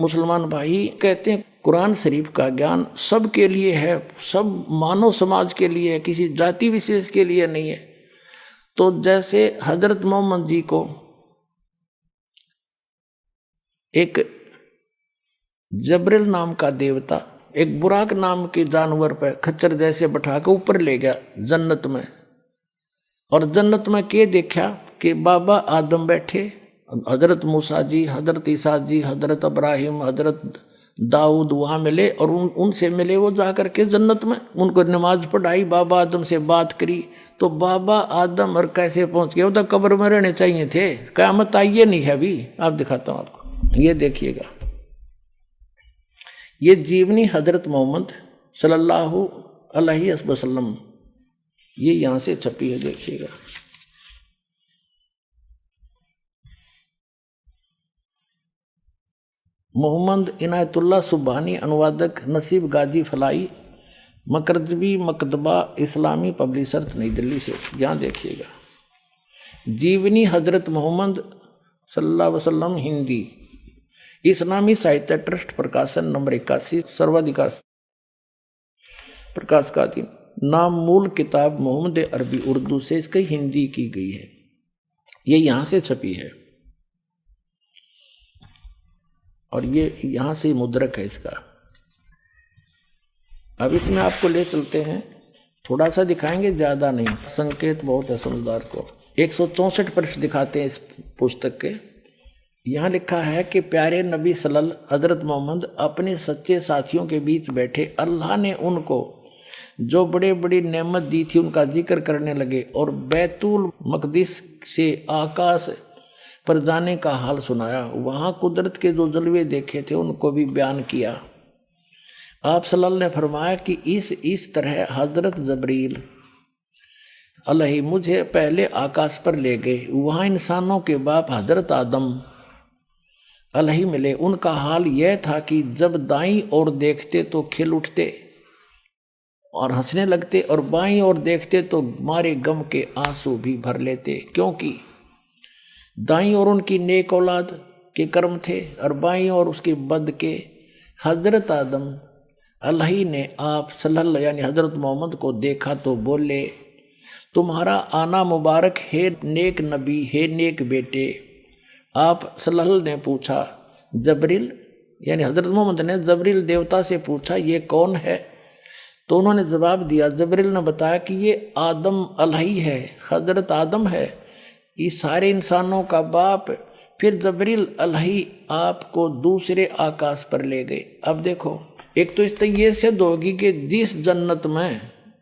मुसलमान भाई कहते हैं कुरान शरीफ का ज्ञान सबके लिए है, सब मानव समाज के लिए है, किसी जाति विशेष के लिए नहीं है। तो जैसे हजरत मोहम्मद जी को एक जबरील नाम का देवता एक बुराक नाम के जानवर पर खच्चर जैसे बैठा के ऊपर ले गया जन्नत में, और जन्नत में के देखा कि बाबा आदम बैठे, हजरत मूसा जी, हजरत ईसा जी, हजरत इब्राहिम, हजरत दाऊद वहाँ मिले और उनसे मिले। वो जा कर के जन्नत में उनको नमाज पढ़ाई, बाबा आदम से बात करी। तो बाबा आदम और कैसे पहुँच गए? वो तो कब्र में रहने चाहिए थे, क़यामत आइए नहीं है अभी। आप दिखाता हूँ आपको, ये देखिएगा, ये जीवनी हजरत मोहम्मद सल्लल्लाहु अलैहि वसल्लम, ये यहाँ से छपी है, देखिएगा। मोहम्मद इनायतुल्लाह सुबहानी, अनुवादक नसीब गाजी फलाई, मकरजबी मकतबा इस्लामी पब्लिशर नई दिल्ली से। यहाँ देखिएगा, जीवनी हजरत मोहम्मद सल्लल्लाहु अलैहि वसल्लम, हिंदी, इस्लामी साहित्य ट्रस्ट, प्रकाशन नंबर 81, सर्वाधिकार प्रकाश का अधीन। नाम मूल किताब मोहम्मद अरबी, उर्दू से इसकी हिंदी की गई है, ये यहाँ से छपी है और ये यहाँ से मुद्रक है इसका। अब इसमें आपको ले चलते हैं, थोड़ा सा दिखाएंगे, ज़्यादा नहीं, संकेत बहुत है समझदार को। 164 पृष्ठ दिखाते हैं इस पुस्तक के। यहाँ लिखा है कि प्यारे नबी सल्लल्लाहु हजरत मोहम्मद अपने सच्चे साथियों के बीच बैठे, अल्लाह ने उनको जो बड़े बड़ी नेमत दी थी उनका जिक्र करने लगे और बैतुल मकदिस से आकाश पर जाने का हाल सुनाया। वहाँ कुदरत के जो जलवे देखे थे उनको भी बयान किया। आप सल्लल्लाहु ने फरमाया कि इस तरह हजरत जबरील अलैहि मुझे पहले आकाश पर ले गए। वहाँ इंसानों के बाप हजरत आदम अलैहि मिले। उनका हाल यह था कि जब दाईं ओर देखते तो खिल उठते और हंसने लगते, और बाईं ओर देखते तो मारे गम के आंसू भी भर लेते, क्योंकि दाईं ओर उनकी नेक औलाद के कर्म थे और बाईं ओर उसके बद के। हजरत आदम अलैहि ने आप सल्लल्लाहु यानी हजरत मोहम्मद को देखा तो बोले, तुम्हारा आना मुबारक है नेक नबी, है नेक बेटे। आप सल्लल्लाहु ने पूछा, जबरील यानी हजरत मोहम्मद ने जबरील देवता से पूछा, ये कौन है? तो उन्होंने जवाब दिया, जबरील ने बताया कि ये आदम अलैहि है, हजरत आदम है, इस सारे इंसानों का बाप। फिर जबरील अलैहि आपको दूसरे आकाश पर ले गए। अब देखो, एक तो इस तरह ये सिद्ध होगी कि जिस जन्नत में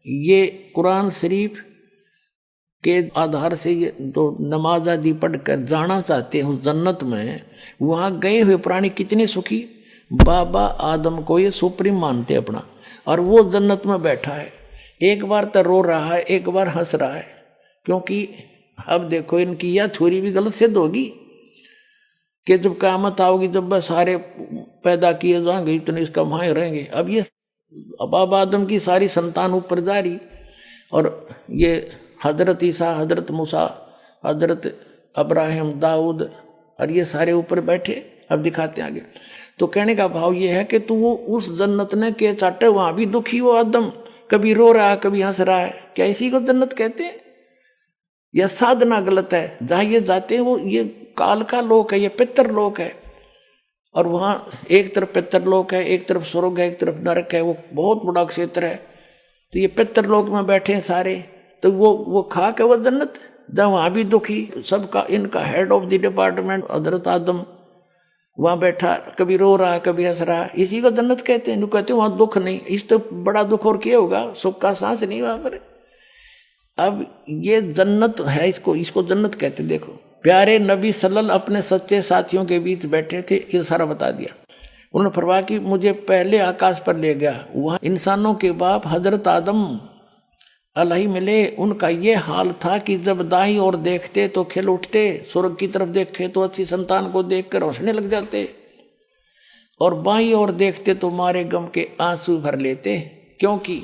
ये कुरान शरीफ के आधार से ये तो नमाज आदि पढ़कर जाना चाहते हैं उस जन्नत में, वहाँ गए हुए प्राणी कितने सुखी। बाबा आदम को ये सुप्रीम मानते अपना, और वो जन्नत में बैठा है, एक बार तो रो रहा है, एक बार हंस रहा है। क्योंकि अब देखो, इनकी यह थ्योरी भी गलत सिद्ध होगी कि जब क़यामत आओगी, जब बस सारे पैदा किए जाएंगे, इतने इसका वहाँ रहेंगे। अब ये बाबा आदम की सारी संतान ऊपर जा रही, और ये हजरत ईसा, हजरत मूसा, हजरत इब्राहिम, दाऊद, और ये सारे ऊपर बैठे। अब दिखाते हैं आगे। तो कहने का भाव ये है कि तू वो उस जन्नत ने के चाटे, वहाँ भी दुखी वो आदम, कभी रो रहा है कभी हंस रहा है, क्या इसी को जन्नत कहते हैं? यह साधना गलत है। जहाँ ये जाते हैं वो ये काल का लोक है, ये पितर लोक है, और वहाँ एक तरफ पितर लोक है, एक तरफ स्वर्ग है, एक तरफ नरक है, वो बहुत बड़ा क्षेत्र है। तो ये पितर लोक में बैठे हैं सारे, तो वो खा के वो जन्नत, जहाँ वहाँ भी दुखी, सबका इनका हेड ऑफ द डिपार्टमेंट हजरत आदम वहाँ बैठा, कभी रो रहा है कभी हंस रहा है, इसी को जन्नत कहते हैं। कहते हैं वहाँ दुख नहीं, इस तो बड़ा दुख और क्या होगा, सुख का सांस नहीं वहाँ पर। अब ये जन्नत है, इसको जन्नत कहते। देखो, प्यारे नबी सल्लल्लाहु अपने सच्चे साथियों के बीच बैठे थे, ये सारा बता दिया। उन्होंने फरमाया कि मुझे पहले आकाश पर ले गया, वहाँ इंसानों के बाप हजरत आदम अलैहि मिले। उनका ये हाल था कि जब दाईं ओर देखते तो खिल उठते, स्वर्ग की तरफ देखे तो अच्छी संतान को देखकर हंसने लग जाते, और बाईं ओर देखते तो मारे गम के आंसू भर लेते, क्योंकि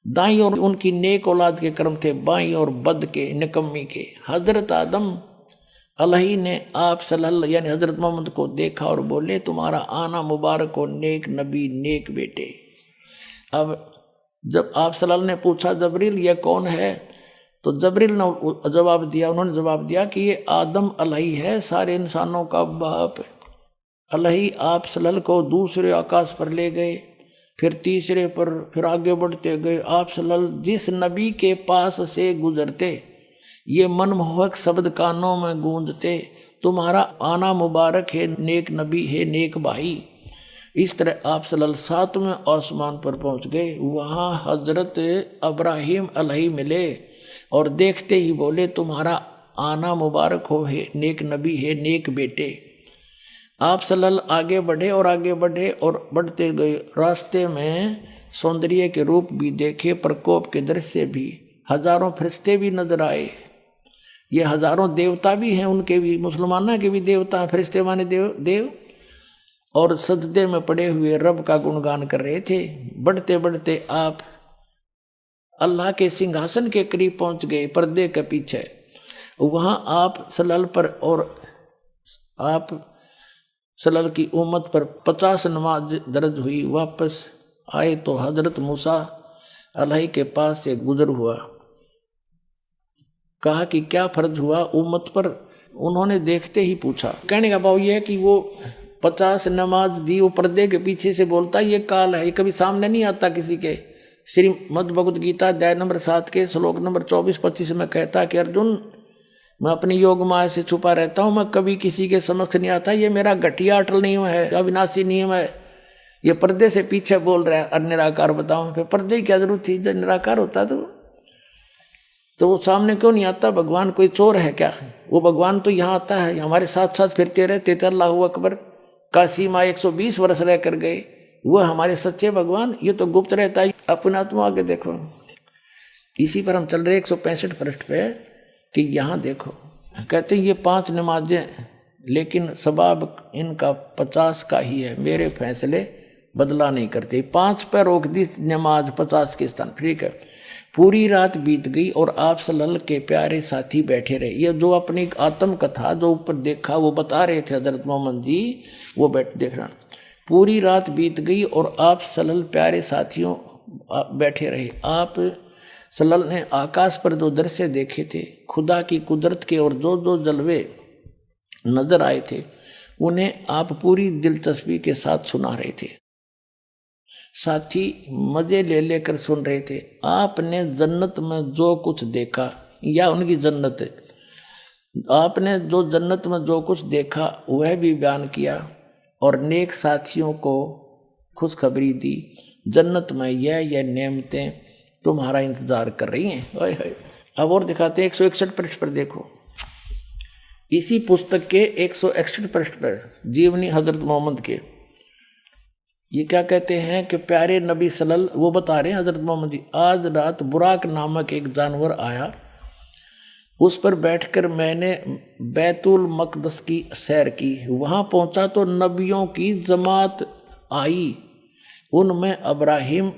दाईं ओर उनकी नेक औलाद के कर्म थे, बाईं ओर बद के निकम्मी के। हजरत आदम अल्लाह ने आप सल्लल्लाहु यानी हजरत मोहम्मद को देखा और बोले तुम्हारा आना मुबारक हो नेक नबी नेक बेटे। अब जब आप सल्लल्लाहु ने पूछा जबरील ये कौन है, तो जबरील ने जवाब दिया, उन्होंने जवाब दिया कि ये आदम अलही है, सारे इंसानों का बाप। अलही आप सल्लल्लाहु को दूसरे आकाश पर ले गए, फिर तीसरे पर, फिर आगे बढ़ते गए। आप सल्लल्लाहु जिस नबी के पास से गुजरते ये मनमोहक शब्द कानों में गूंजते, तुम्हारा आना मुबारक है नेक नबी है नेक भाई। इस तरह आप सल्लल्लाहु सातवें आसमान पर पहुंच गए। वहाँ हजरत इब्राहिम अलही मिले और देखते ही बोले तुम्हारा आना मुबारक हो है नेक नबी है नेक बेटे। आप सल्लल्लाहु आगे बढ़े और आगे बढ़े और बढ़ते गए। रास्ते में सौंदर्य के रूप भी देखे, प्रकोप के दृश्य भी, हजारों फरिश्ते भी नजर आए। ये हजारों देवता भी हैं, उनके भी, मुसलमानों के भी देवता, फरिश्ते माने देव और सजदे में पड़े हुए रब का गुणगान कर रहे थे। बढ़ते बढ़ते आप अल्लाह के सिंहासन के करीब पहुंच गए, पर्दे के पीछे। वहां आप सल्लल्लाहु पर और आप सल्लल्लाहु की उम्मत पर 50 नमाज दर्ज हुई। वापस आए तो हजरत मूसा अलही के पास से गुजर हुआ। कहा कि क्या फर्ज हुआ उम्मत पर? उन्होंने देखते ही पूछा। कहने का भाव यह है कि वो 50 नमाज दी, वो पर्दे के पीछे से बोलता ये काल है, कभी सामने नहीं आता किसी के। श्रीमद् भगवद गीता अध्याय नंबर 7 के श्लोक नंबर 24-25 में कहता कि अर्जुन मैं अपनी योग माया से छुपा रहता हूँ, मैं कभी किसी के समक्ष नहीं आता, ये मेरा घटिया अटल नियम है, अविनाशी नियम है। ये पर्दे से पीछे बोल रहा है। निराकार बताओ, फिर पर्दे की क्या जरूरत थी? जब निराकार होता तो वो सामने क्यों नहीं आता? भगवान कोई चोर है क्या? वो भगवान तो यहाँ आता है, हमारे साथ साथ फिरते रहते थे। अल्लाहू अकबर, काशी माँ 120 वर्ष रह कर गए, वो हमारे सच्चे भगवान। ये तो गुप्त रहता है, अपना तुम आगे देखो। इसी पर हम चल रहे 165 पृष्ठ पे कि यहाँ देखो, कहते ये 5 नमाजें, लेकिन सबाब इनका 50 का ही है, मेरे फैसले बदला नहीं करते। 5 पर रोक दी नमाज, 50 के स्थान। ठीक है। पूरी रात बीत गई और आप सल्लल्लाहु के प्यारे साथी बैठे रहे। ये जो अपनी आत्म कथा जो ऊपर देखा वो बता रहे थे हजरत मोहम्मद जी, वो देखना। पूरी रात बीत गई और आप सल्लल्लाहु प्यारे साथियों बैठे रहे। आप सल्लल्लाहु ने आकाश पर जो दृश्य देखे थे, खुदा की कुदरत के और जो जो जलवे नजर आए थे, उन्हें आप पूरी दिलचस्पी के साथ सुना रहे थे। साथी मजे ले लेकर सुन रहे थे। आपने जन्नत में जो कुछ देखा, या उनकी जन्नत है, आपने जो जन्नत में जो कुछ देखा वह भी बयान किया और नेक साथियों को खुशखबरी दी। जन्नत में यह नेमतें तुम्हारा इंतजार कर रही हैं। अब और दिखाते हैं 161 पृष्ठ पर देखो। इसी पुस्तक के 161 पृष्ठ पर जीवनी हजरत मोहम्मद के ये क्या कहते हैं कि प्यारे नबी सल्लल्लाहु, वो बता रहे हैं हजरत मोहम्मद जी, आज रात बुराक नामक एक जानवर आया, उस पर बैठकर मैंने बैतुल मकदस की सैर की। वहां पहुंचा तो नबियों की जमात आई, उनमें इब्राहिम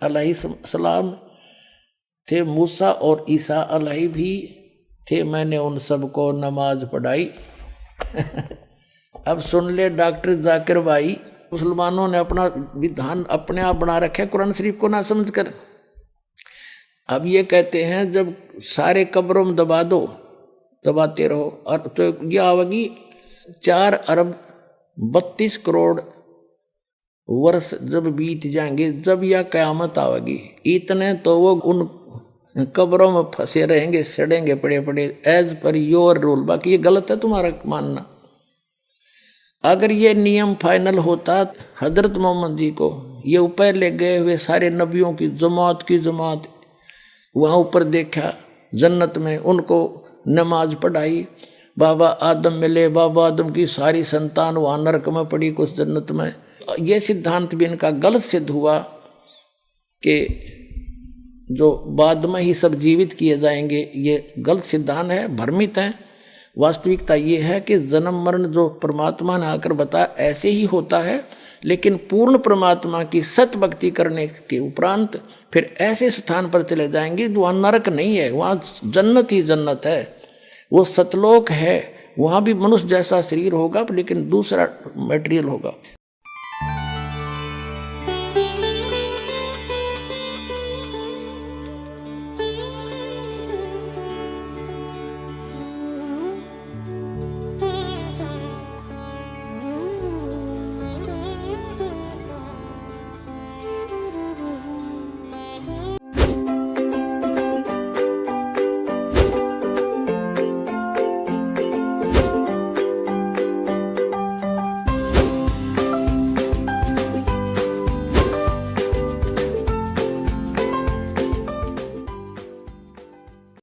अलैहिस्सलाम थे, मूसा और ईसा अलैहि भी थे। मैंने उन सबको नमाज पढ़ाई। अब सुन ले डॉक्टर जाकिर भाई, मुसलमानों ने अपना विधान अपने आप बना रखे कुरान शरीफ को ना समझकर। अब ये कहते हैं जब सारे कब्रों में दबा दो, दबाते रहो, और तो यह आवेगी 4 अरब 32 करोड़ वर्ष जब बीत जाएंगे, जब यह कयामत आवेगी, इतने तो वो उन कब्रों में फंसे रहेंगे, सड़ेंगे पड़े पड़े, एज पर योर रूल। बाकी ये गलत है तुम्हारा मानना। अगर ये नियम फाइनल होता, हजरत मोहम्मद जी को ये ऊपर ले गए हुए सारे नबियों की जमात वहाँ ऊपर देखा जन्नत में, उनको नमाज पढ़ाई, बाबा आदम मिले, बाबा आदम की सारी संतान वहाँ नरक में पड़ी, कुछ जन्नत में। ये सिद्धांत भी इनका गलत सिद्ध हुआ कि जो बाद में ही सब जीवित किए जाएंगे, ये गलत सिद्धांत है, भ्रमित है। वास्तविकता ये है कि जन्म मरण जो परमात्मा ने आकर बताया ऐसे ही होता है, लेकिन पूर्ण परमात्मा की सत भक्ति करने के उपरांत फिर ऐसे स्थान पर चले जाएंगे वहाँ नरक नहीं है, वहाँ जन्नत ही जन्नत है। वो सतलोक है, वहां भी मनुष्य जैसा शरीर होगा लेकिन दूसरा मटेरियल होगा।